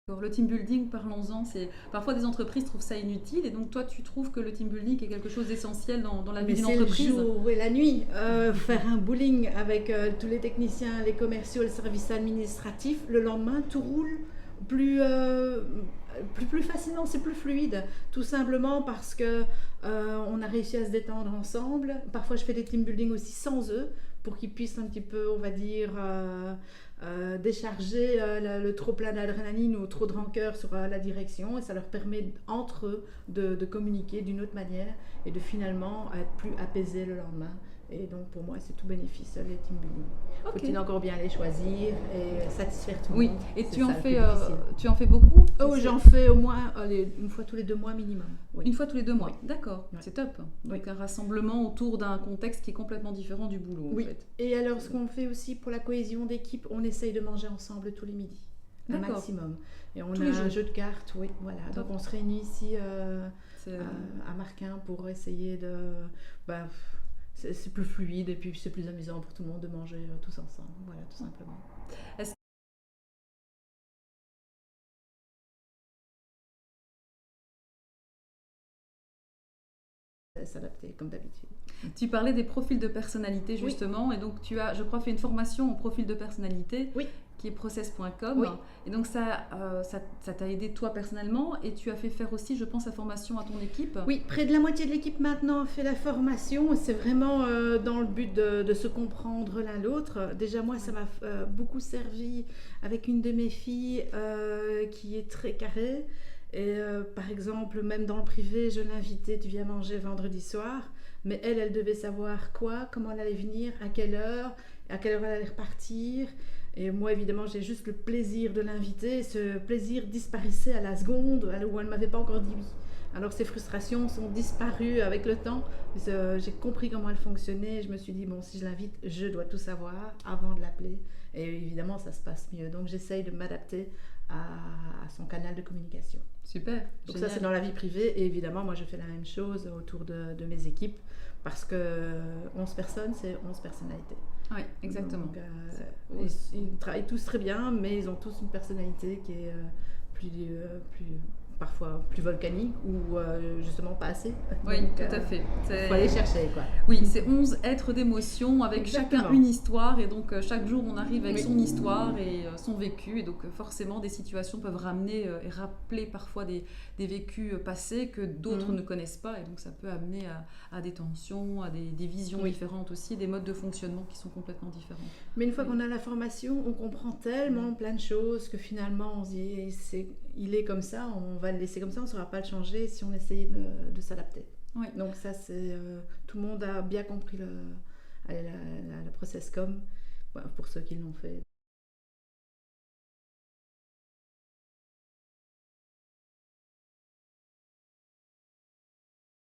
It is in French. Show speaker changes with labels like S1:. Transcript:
S1: Alors, le team building, parlons-en, parfois des entreprises trouvent ça inutile et donc toi tu trouves que le team building est quelque chose d'essentiel dans la vie
S2: Mais
S1: d'une
S2: c'est le
S1: entreprise.
S2: jour et la nuit. Faire un bowling avec tous les techniciens, les commerciaux, le service administratif, le lendemain tout roule plus, plus facilement, c'est plus fluide. Tout simplement parce que on a réussi à se détendre ensemble. Parfois je fais des team building aussi sans eux pour qu'ils puissent un petit peu, on va dire, décharger le trop plein d'adrénaline ou trop de rancœur sur la direction, et ça leur permet entre eux de communiquer d'une autre manière et de finalement être plus apaisés le lendemain. Et donc pour moi c'est tout bénéfice les team building.
S1: Ok.
S2: Faut-il encore bien les choisir et satisfaire tout le
S1: Oui,
S2: monde.
S1: et
S2: C'est
S1: tu en
S2: ça le plus
S1: fais,
S2: difficile.
S1: tu en fais beaucoup?
S2: Oh, j'en fais au moins une fois tous les 2 mois minimum. Oui.
S1: Une fois tous les 2 mois,
S2: Oui.
S1: d'accord,
S2: Ouais.
S1: c'est top. Donc
S2: Oui.
S1: un rassemblement autour d'un contexte qui est complètement différent du boulot
S2: Oui.
S1: en fait.
S2: Et alors ce qu'on fait aussi pour la cohésion d'équipe, on essaye de manger ensemble tous les midis. Un
S1: D'accord.
S2: maximum. Et on
S1: Tous
S2: a
S1: les
S2: un
S1: jours.
S2: jeu de cartes, oui, voilà.
S1: Top.
S2: Donc on se réunit ici
S1: C'est-
S2: à Marquin pour essayer de. Bah, c'est plus fluide et puis c'est plus amusant pour tout le monde de manger tous ensemble. Voilà, tout simplement.
S1: Est-ce
S2: S'adapter comme d'habitude.
S1: Tu parlais des profils de personnalité
S2: Oui.
S1: justement, et donc tu as, je crois, fait une formation en profil de personnalité
S2: Oui.
S1: qui est process.com.
S2: Oui.
S1: Et donc ça t'a aidé toi personnellement, et tu as fait faire aussi, je pense, la formation à ton équipe.
S2: Oui, près de la moitié de l'équipe maintenant fait la formation, et c'est vraiment dans le but de se comprendre l'un l'autre. Déjà moi ça m'a beaucoup servi avec une de mes filles qui est très carrée. Et par exemple, même dans le privé, je l'invitais, tu viens manger vendredi soir, mais elle devait savoir quoi, comment elle allait venir, à quelle heure elle allait repartir. Et moi, évidemment, j'ai juste le plaisir de l'inviter. Ce plaisir disparaissait à la seconde où elle ne m'avait pas encore dit oui. Alors ces frustrations sont disparues avec le temps. J'ai compris comment elle fonctionnait. Je me suis dit, bon, si je l'invite, je dois tout savoir avant de l'appeler. Et évidemment, ça se passe mieux. Donc j'essaye de m'adapter à son canal de communication.
S1: Super.
S2: Donc
S1: Génial.
S2: ça, c'est dans la vie privée. Et évidemment, moi, je fais la même chose autour de mes équipes. Parce que 11 personnes, c'est 11 personnalités.
S1: Oui, exactement.
S2: Donc, ils travaillent tous très bien, mais ils ont tous une personnalité qui est parfois plus volcanique ou justement pas assez.
S1: Oui,
S2: Donc,
S1: tout à fait.
S2: Il faut aller chercher, quoi.
S1: Oui, c'est 11 êtres d'émotion avec
S2: Exactement.
S1: chacun une histoire, et donc chaque jour on arrive avec
S2: Oui.
S1: son histoire et son vécu, et donc forcément des situations peuvent ramener et rappeler parfois des vécus passés que d'autres ne connaissent pas, et donc ça peut amener à des tensions, à des visions différentes aussi, des modes de fonctionnement qui sont complètement différents.
S2: Mais une fois qu'on a la formation, on comprend tellement plein de choses que finalement on se dit il est comme ça, on va le laisser comme ça, on ne saura pas le changer si on essaye de s'adapter.
S1: Oui.
S2: Donc ça, c'est tout le monde a bien compris la process com, pour ceux qui l'ont fait.